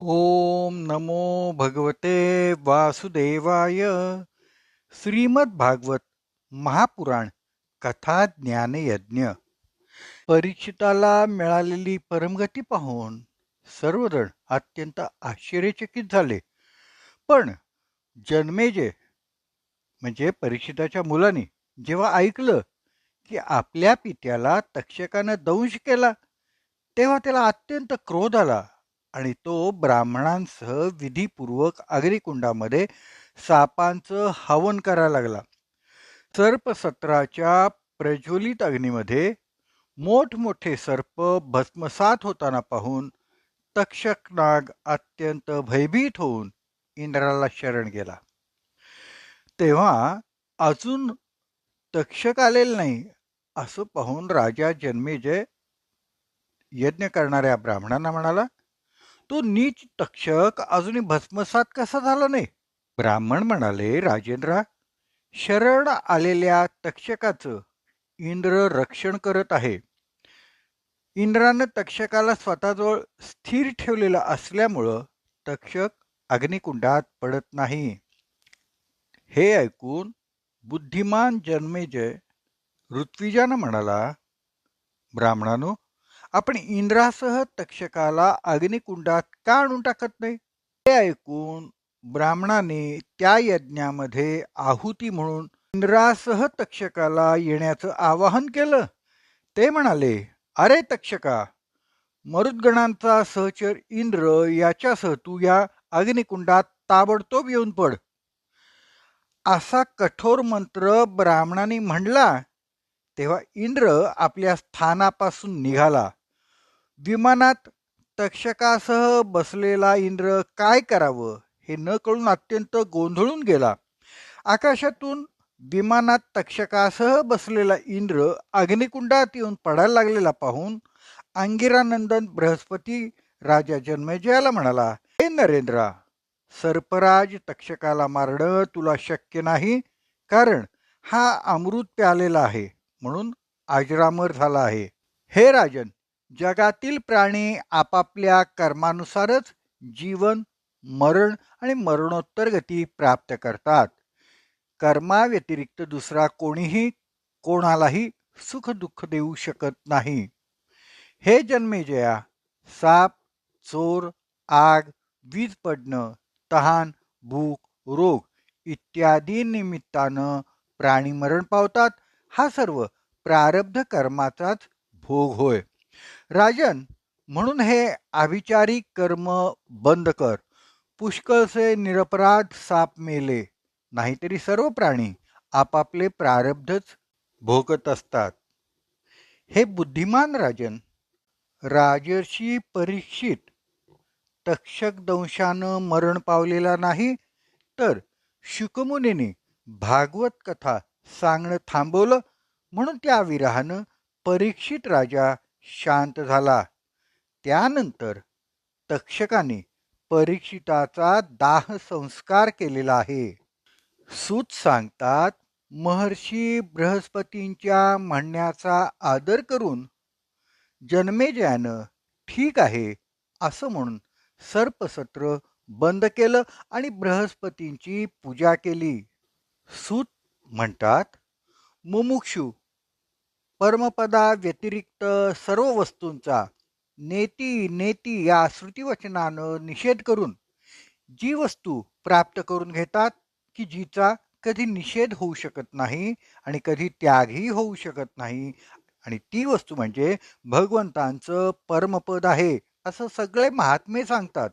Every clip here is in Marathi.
ओम नमो भगवते वासुदेवाय. श्रीमद भागवत महापुराण कथा ज्ञान यज्ञ. परीक्षिताला मिळालेली परमगती पाहून सर्वजण अत्यंत आश्चर्यचकित झाले. पण जन्मेजय म्हणजे परीक्षिताच्या मुलाने जेव्हा ऐकलं की आपल्या पित्याला तक्षकानं दंश केला, तेव्हा त्याला अत्यंत क्रोध आला आणि तो ब्राह्मणांसह विधीपूर्वक अग्निकुंडामध्ये सापांचं हवन करायला लागला. सर्पसत्राच्या प्रज्वलित अग्नीमध्ये मोठमोठे सर्प भस्मसात होताना पाहून तक्षक नाग अत्यंत भयभीत होऊन इंद्राला शरण गेला. तेव्हा अजून तक्षक आलेला नाही असं पाहून राजा जन्मेजय यज्ञ करणाऱ्या ब्राह्मणांना म्हणाला, तो नीच तक्षक अजूनही भस्मसात कसा झाला नाही? ब्राह्मण म्हणाले, राजेंद्रा, शरण आलेल्या तक्षकाचं इंद्र रक्षण करत आहे. इंद्रानं तक्षकाला स्वतःजवळ स्थिर ठेवलेलं असल्यामुळं तक्षक अग्निकुंडात पडत नाही. हे ऐकून बुद्धिमान जन्मेजय ऋत्विजानं म्हणाला, ब्राह्मणानो, आपण इंद्रासह तक्षकाला अग्निकुंडात का आणून टाकत नाही? हे ऐकून ब्राह्मणाने त्या यज्ञामध्ये आहुती म्हणून इंद्रासह तक्षकाला येण्याचं आवाहन केलं. ते म्हणाले, अरे तक्षका, मरुद्गणांचा सहचर इंद्र याच्यासह तू या अग्निकुंडात ताबडतोब येऊन पड. असा कठोर मंत्र ब्राह्मणाने म्हणला तेव्हा इंद्र आपल्या स्थानापासून निघाला. विमानात तक्षकासह बसलेला इंद्र काय करावं हे न कळून अत्यंत गोंधळून गेला. आकाशातून विमानात तक्षकासह बसलेला इंद्र अग्निकुंडात येऊन पडायला लागलेला पाहून अंगिरानंदन बृहस्पती राजा जन्मेजयाला म्हणाला, हे नरेंद्रा, सर्पराज तक्षकाला मारणं तुला शक्य नाही, कारण हा अमृत प्यालेला आहे म्हणून अजरामर झाला आहे. हे राजन, जगातील प्राणी आपापल्या कर्मानुसारच जीवन, मरण आणि मरणोत्तर गती प्राप्त करतात. कर्माव्यतिरिक्त दुसरा कोणीही कोणालाही सुख दुःख देऊ शकत नाही. हे जन्मेजया, साप, चोर, आग, वीज पडणं, तहान, भूक, रोग इत्यादी निमित्तानं प्राणी मरण पावतात. हा सर्व प्रारब्ध कर्माचाच भोग होय. राजन, म्हणून हे अभिचारी कर्म बंद कर. पुष्कळसे निरपराध साप मेले, नाहीतरी सर्व प्राणी आपापले प्रारब्धच भोगत असतात. हे बुद्धिमान राजन, राजर्षी परीक्षित तक्षक दंशानं मरण पावलेला नाही, तर शुकमुनीने भागवत कथा सांगणं थांबवलं म्हणून त्या विरहानं परीक्षित राजा शांत झाला. त्यानंतर तक्षकाने परीक्षिताचा दाह संस्कार केलेला आहे. सूत सांगतात, महर्षी बृहस्पतींच्या म्हणण्याचा आदर करून जन्मेजयानं ठीक आहे असं म्हणून सर्पसत्र बंद केलं आणि बृहस्पतींची पूजा केली. सूत म्हणतात, मुमुक्षू परमपदा व्यतिरिक्त सर्व वस्तूंचा नेती नेती या श्रुतिवचनानं निषेध करून जी वस्तू प्राप्त करून घेतात की जिचा कधी निषेध होऊ शकत नाही आणि कधी त्यागही होऊ शकत नाही, आणि ती वस्तू म्हणजे भगवंतांचं परमपद आहे असं सगळे महात्मे सांगतात.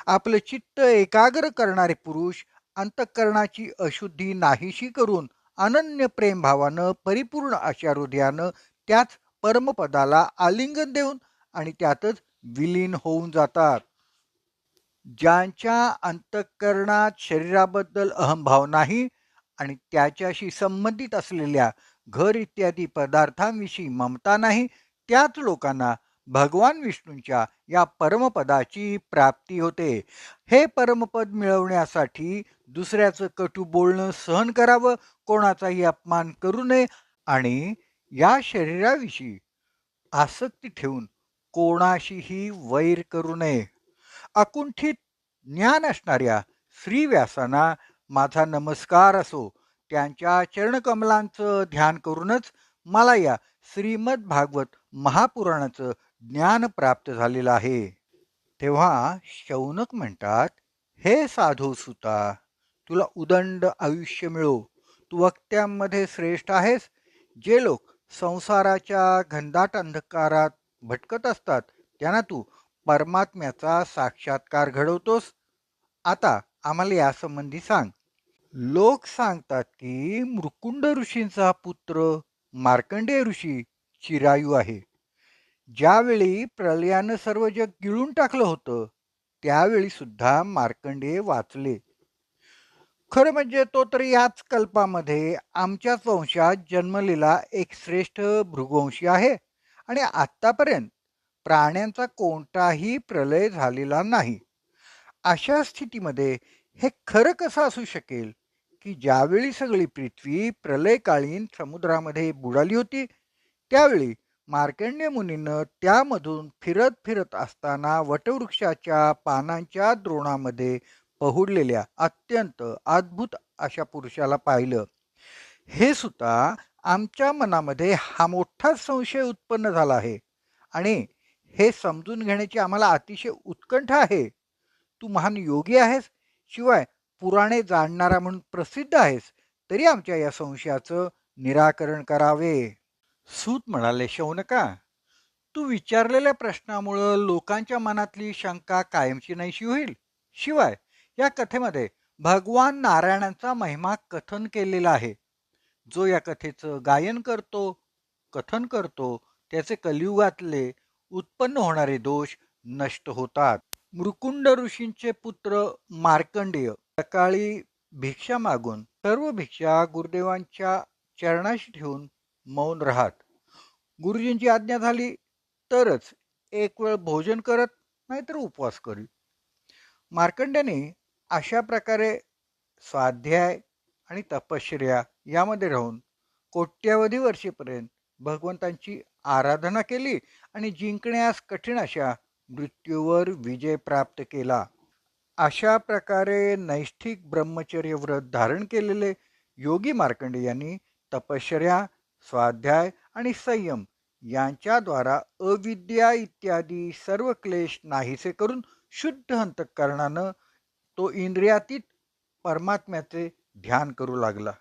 आपलं चित्त एकाग्र करणारे पुरुष अंतःकरणाची अशुद्धी नाहीशी करून अनन्य प्रेम भावानं परिपूर्ण अशा हृदयानं त्याच परमपदाला आलिंगन देऊन आणि त्यातच विलीन होऊन जातात. ज्यांच्या अंतःकरणात शरीराबद्दल अहंभाव नाही आणि त्याच्याशी संबंधित असलेल्या घर इत्यादी पदार्थांविषयी ममता नाही, त्याच लोकांना भगवान विष्णूंच्या या परमपदाची प्राप्ती होते. हे परमपद मिळवण्यासाठी दुसऱ्याचं कटू बोलणं सहन करावं, कोणाचाही अपमान करू नये आणि या शरीराविषयी आसक्ती ठेवून कोणाशीही वैर करू नये. अकुंठित ज्ञान असणाऱ्या श्री व्यासांना माझा नमस्कार असो. त्यांच्या चरणकमलांचं ध्यान करूनच मला या श्रीमद भागवत महापुराणाचं ज्ञान प्राप्त झालेलं आहे. तेव्हा शौनक म्हणतात, हे साधू सुता, तुला उदंड आयुष्य मिळो. तू वक्त्यांमध्ये श्रेष्ठ आहेस. जे लोक संसाराच्या घनदाट अंधकारात भटकत असतात त्यांना तू परमात्म्याचा साक्षात्कार घडवतोस. आता आम्हाला यासंबंधी सांग. लोक सांगतात की मृकुंड ऋषींचा पुत्र मार्कंडेय ऋषी चिरायू आहे. ज्यावेळी प्रलयानं सर्व जग गिळून टाकलं होतं त्यावेळी सुद्धा मार्कंडेय वाचले. खरं म्हणजे तो तर याच कल्पामध्ये आमच्याच वंशात जन्मलेला एक श्रेष्ठ भृगवंशी आहे आणि आतापर्यंत प्राण्यांचा कोणताही प्रलय झालेला नाही. अशा स्थितीमध्ये हे खरं कसं असू शकेल की ज्यावेळी सगळी पृथ्वी प्रलयकालीन समुद्रामध्ये बुडाली होती त्यावेळी मार्कंडेय मुनीनं त्यामधून फिरत फिरत असताना वटवृक्षाच्या पानांच्या द्रोणामध्ये पहुडलेल्या अत्यंत अद्भुत अशा पुरुषाला पाहिलं. हे सुद्धा आमच्या मनामध्ये हा मोठा संशय उत्पन्न झाला आहे आणि हे समजून घेण्याची आम्हाला अतिशय उत्कंठा आहे. तू महान योगी आहेस, शिवाय पुराणे जाणणारा म्हणून प्रसिद्ध आहेस, तरी आमच्या या संशयाचं निराकरण करावे. सूत म्हणाले, शौनका, तू विचारलेल्या प्रश्नामुळं लोकांच्या मनातली शंका कायमची नाहीशी होईल. शिवाय या कथेमध्ये भगवान नारायणांचा महिमा कथन केलेला आहे. जो या कथेचं गायन करतो, कथन करतो, त्याचे कलियुगातले उत्पन्न होणारे दोष नष्ट होतात. मृकुंड ऋषींचे पुत्र मार्कंडेय सकाळी भिक्षा मागून सर्व भिक्षा गुरुदेवांच्या चरणाशी ठेवून मौन राहत. गुरुजींची आज्ञा झाली तरच एक वेळ भोजन करत, नाहीतर उपवास करी. मार्कंड्याने अशा प्रकारे स्वाध्याय आणि तपश्चर्या यामध्ये राहून कोट्यावधी वर्षेपर्यंत भगवंतांची आराधना केली आणि जिंकण्यास कठीण अशा मृत्यूवर विजय प्राप्त केला. अशा प्रकारे नैष्ठिक ब्रह्मचर्य व्रत धारण केलेले योगी मार्कंडेय यांनी तपश्चर्या, स्वाध्याय आणि संयम यांच्याद्वारा अविद्या इत्यादी सर्व क्लेश नाहीसे करून शुद्ध अंतःकरणानं तो इंद्रियातीत परमात्म्याचे ध्यान करू लागला.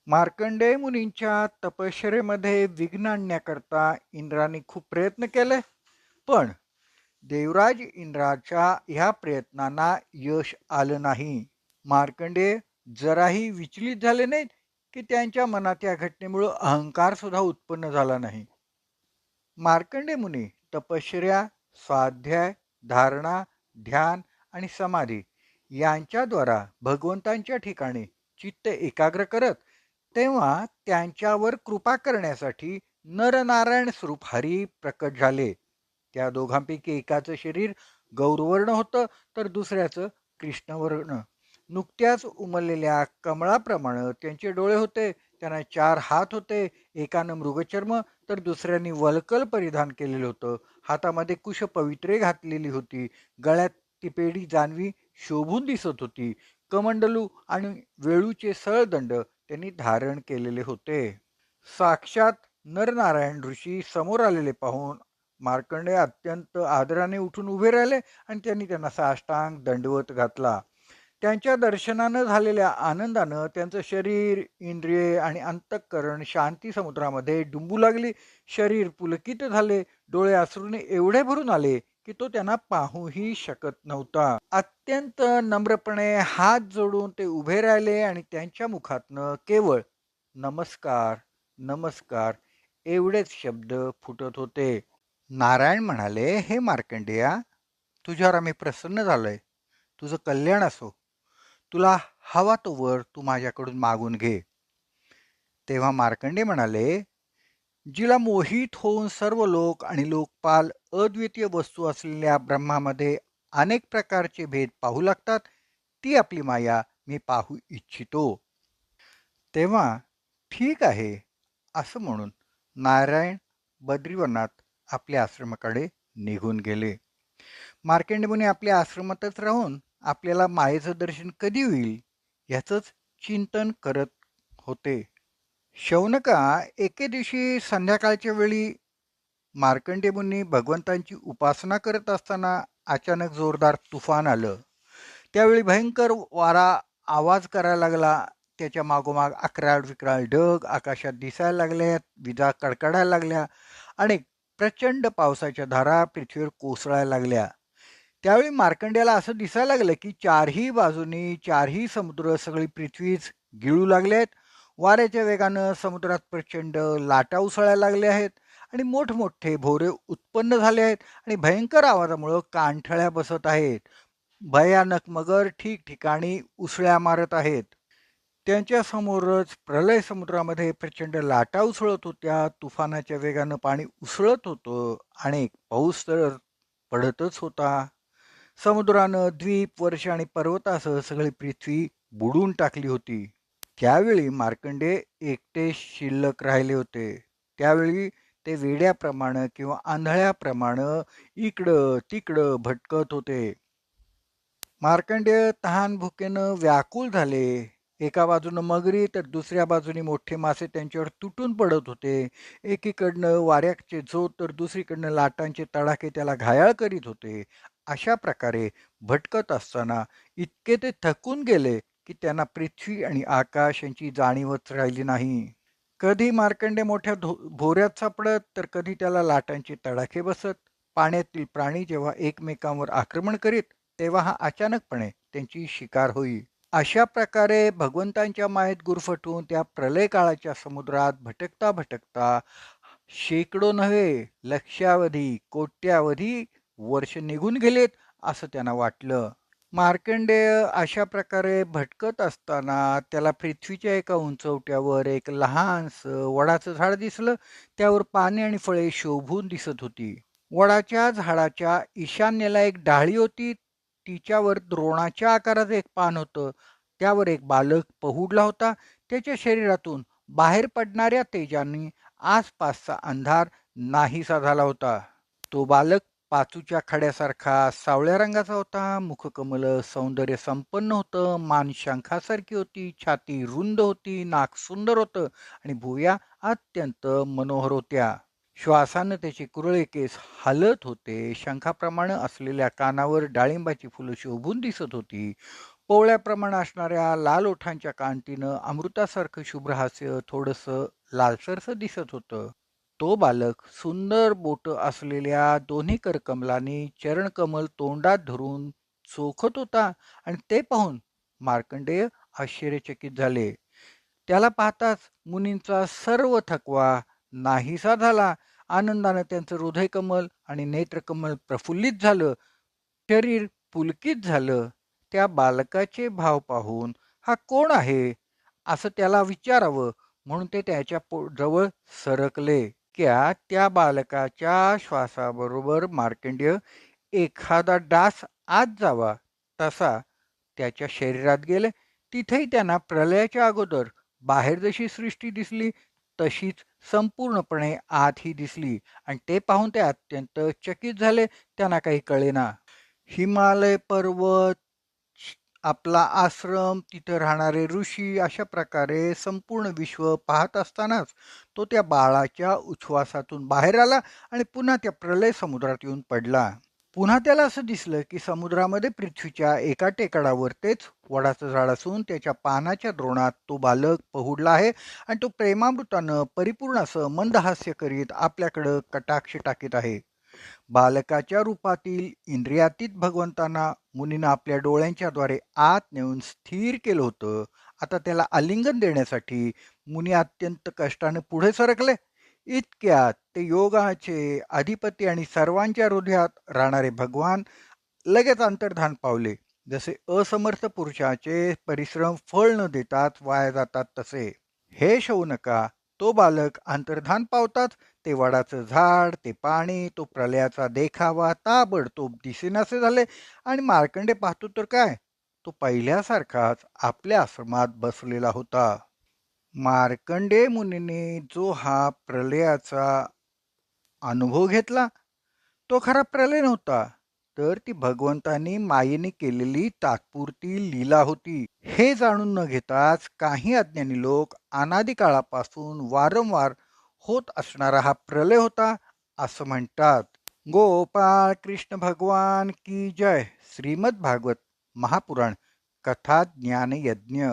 मार्कंडेय मुनींच्या तपश्चर्येमध्ये विघ्न आणण्याकरता इंद्राने खूप प्रयत्न केले, पण देवराज इंद्राच्या ह्या प्रयत्नांना यश आलं नाही. मार्कंडेय जराही विचलित झाले नाहीत की त्यांच्या मनात या घटनेमुळे अहंकार सुद्धा उत्पन्न झाला नाही. मार्कंडेय मुनी तपश्चर्या, स्वाध्याय, धारणा, ध्यान आणि समाधी यांच्याद्वारा भगवंतांच्या ठिकाणी चित्त एकाग्र करत, तेव्हा त्यांच्यावर कृपा करण्यासाठी नरनारायण स्वरूप हरी प्रकट झाले. त्या दोघांपैकी एकाचं शरीर गौरवर्ण होतं तर दुसऱ्याचं कृष्णवर्ण. नुकत्याच उमललेल्या कमळाप्रमाणे त्यांचे डोळे होते. त्यांना 4 हात होते. एकानं मृगचर्म तर दुसऱ्याने वल्कल परिधान केलेलं होतं. हातामध्ये कुश पवित्रे घातलेली होती. गळ्यात टिपेडी जानवी शोभून दिसत होती. कमंडलू आणि वेळूचे सळदंड त्यांनी धारण केलेले होते. साक्षात नरनारायण ऋषी समोर आलेले पाहून मार्कंडेय अत्यंत आदराने उठून उभे राहिले आणि त्यांनी त्यांना साष्टांग दंडवत घातला. त्यांच्या दर्शनानं झालेल्या आनंदानं त्यांचं शरीर, इंद्रिये आणि अंतःकरण शांती समुद्रामध्ये डुंबू लागली. शरीर पुलकित झाले. डोळे अश्रूने एवढे भरून आले की तो त्यांना पाहूही शकत नव्हता. अत्यंत नम्रपणे हात जोडून ते उभे राहिले आणि त्यांच्या मुखातनं केवळ नमस्कार, नमस्कार एवढेच शब्द फुटत होते. नारायण म्हणाले, हे मार्कंडेया, तुझ्यावर आम्ही प्रसन्न झालोय. तुझं कल्याण असो. तुला हवा तो वर तू माझ्याकडून मागून घे. तेव्हा मार्कंडेय म्हणाले, जिला मोहित होऊन सर्व लोक आणि लोकपाल अद्वितीय वस्तू असलेल्या ब्रह्मामध्ये अनेक प्रकारचे भेद पाहू लागतात, ती आपली माया मी पाहू इच्छितो. तेव्हा ठीक आहे असं म्हणून नारायण बद्रीवनात आपल्या आश्रमाकडे निघून गेले. मार्कंडेय मुनी आपल्या आश्रमातच राहून आपल्याला मायेचं दर्शन कधी होईल याचंच चिंतन करत होते. शौनका, एके दिवशी संध्याकाळच्या वेळी मार्कंडेय मुनी भगवंतांची उपासना करत असताना अचानक जोरदार तुफान आलं. त्यावेळी भयंकर वारा आवाज करायला लागला. त्याच्या मागोमाग अकराळ विक्राळ ढग आकाशात दिसायला लागल्या, विजा कडकडायला लागल्या आणि प्रचंड पावसाच्या धारा पृथ्वीवर कोसळायला लागल्या. त्यावेळी मार्कंड्याला असं दिसायला लागलं की चारही बाजूनी चारही समुद्र सगळी पृथ्वीच गिळू लागले आहेत. वाऱ्याच्या वेगानं समुद्रात प्रचंड लाटा उसळायला लागल्या आहेत आणि मोठमोठे भोवरे उत्पन्न झाले आहेत आणि भयंकर आवाजामुळं कानठळ्या बसत आहेत. भयानक मगर ठिकठिकाणी उसळ्या मारत आहेत. त्यांच्या समोरच प्रलय समुद्रामध्ये प्रचंड लाटा उसळत होत्या. तुफानाच्या वेगानं पाणी उसळत होतं आणि पाऊस तर पडतच होता. समुद्रानं द्वीप, वर्ष आणि पर्वतासह सगळी पृथ्वी बुडून टाकली होती. त्यावेळी मार्कंडेय एकटे शिल्लक राहिले होते. त्यावेळी ते वेड्याप्रमाणे किंवा आंधळ्याप्रमाणे इकडं तिकडं भटकत होते. मार्कंडेय तहान भुकेनं व्याकुळ झाले. एका बाजूनं मगरी तर दुसऱ्या बाजूनी मोठे मासे त्यांच्यावर तुटून पडत होते. एकीकडनं वाऱ्याचे झोत तर दुसरीकडनं लाटांचे तडाखे त्याला घायाळ करीत होते. अशा प्रकारे भटकत असताना इतके ते थकून गेले की त्यांना पृथ्वी आणि आकाश यांची जाणीवच राहिली नाही. कधी मार्कंडेय मोठ्या भोऱ्यात सापडत तर कधी त्याला लाटांचे तडाखे बसत. पाण्यातील प्राणी जेव्हा एकमेकांवर आक्रमण करीत तेव्हा हा अचानकपणे त्यांची शिकार होई. अशा प्रकारे भगवंतांच्या मायेत गुरफटून त्या प्रलय काळाच्या समुद्रात भटकता भटकता शेकडो नव्हे, लक्षावधी, कोट्यावधी वर्ष निघून गेलेत असं त्यांना वाटलं. मार्कंडेय अशा प्रकारे भटकत असताना त्याला पृथ्वीच्या एका उंचवट्यावर एक लहानसं वडाचं झाड दिसलं. त्यावर पाने आणि फळे शोभून दिसत होती. वडाच्या झाडाच्या ईशान्येला एक डाळी होती. तिच्यावर द्रोणाच्या आकाराचं एक पान होतं. त्यावर एक बालक पहुडला होता. त्याच्या शरीरातून बाहेर पडणाऱ्या तेजाने आसपासचा अंधार नाहीसा झाला होता. तो बालक पाचूच्या खड्यासारखा सावळ्या रंगाचा होता. मुखकमल सौंदर्य संपन्न होतं. मान शंखासारखी होती. छाती रुंद होती. नाक सुंदर होतं आणि भुवया अत्यंत मनोहर होत्या. श्वासानं त्याचे कुरळे केस हलत होते. शंखाप्रमाणे असलेल्या कानावर डाळिंबाची फुलं शोभून दिसत होती. पोवळ्याप्रमाणे असणाऱ्या लाल ओठांच्या कांतीनं अमृतासारखं शुभ्र हास्य थोडंसं लालसरसं दिसत होतं. तो बालक सुंदर बोट असलेल्या दोन्ही करकमलांनी चरणकमल तोंडात धरून चोखत होता आणि ते पाहून मार्कंडेय आश्चर्यचकित झाले. त्याला पाहताच मुनींचा सर्व थकवा नाहीसा झाला. आनंदानं त्यांचं हृदयकमल आणि नेत्रकमल प्रफुल्लित झालं. शरीर पुलकित झालं. त्या बालकाचे भाव पाहून हा कोण आहे असं त्याला विचारावं म्हणून ते त्याच्या जवळ सरकले. त्या बालकाच्या श्वासाबरोबर मार्कंडेय एखादा डास आत जावा तसा त्याच्या शरीरात गेले. तिथेही त्यांना प्रलयाच्या अगोदर बाहेर जशी सृष्टी दिसली तशीच संपूर्णपणे आतही दिसली आणि ते पाहून ते अत्यंत चकित झाले. त्यांना काही कळेना. हिमालय पर्वत, आपला आश्रम, तिथं राहणारे ऋषी अशा प्रकारे संपूर्ण विश्व पाहत असतानाच तो त्या बाळाच्या उच्छ्वासातून बाहेर आला आणि पुन्हा त्या प्रलय समुद्रात येऊन पडला. पुन्हा त्याला असं दिसलं की समुद्रामध्ये पृथ्वीच्या एका टेकडावर तेच वडाचं झाड असून त्याच्या पानाच्या द्रोणात तो बालक पहुडला आहे आणि तो प्रेमामृतानं परिपूर्ण असं मंद हास्य करीत आपल्याकडं कटाक्ष टाकीत आहे. बालकाच्या रूपातील इंद्रियातीत भगवंतांना मुनीनं आपल्या डोळ्यांच्याद्वारे आत नेऊन स्थिर केलं होतं. आता त्याला आलिंगन देण्यासाठी मुनी अत्यंत कष्टाने पुढे सरकले. इतक्यात ते योगाचे अधिपती आणि सर्वांच्या हृदयात राहणारे भगवान लगेच अंतर्धान पावले. जसे असमर्थ पुरुषाचे परिश्रम फळ न देतात वाया जातात तसे. हे शौनका, तो बालक अंतर्धान पावताच ते वडाचं झाड, ते पाणी, तो प्रलयाचा देखावा ताबडतोब दिसेनासे झाले आणि मार्कंडे पाहतो तर काय, तो पहिल्यासारखाच आपल्या आश्रमात बसलेला होता. मार्कंडेय मुनीने जो हा प्रलयाचा अनुभव घेतला तो खरा प्रलय नव्हता. तर ती भगवंतांनी मायेने केलेली तात्पुरती लीला होती. हे जाणून न घेताच काही अज्ञानी लोक अनादी काळापासून वारंवार होत असणारा हा प्रलय होता असं म्हणतात. गोपाळ कृष्ण भगवान की जय. श्रीमद भागवत महापुराण कथा ज्ञान यज्ञ.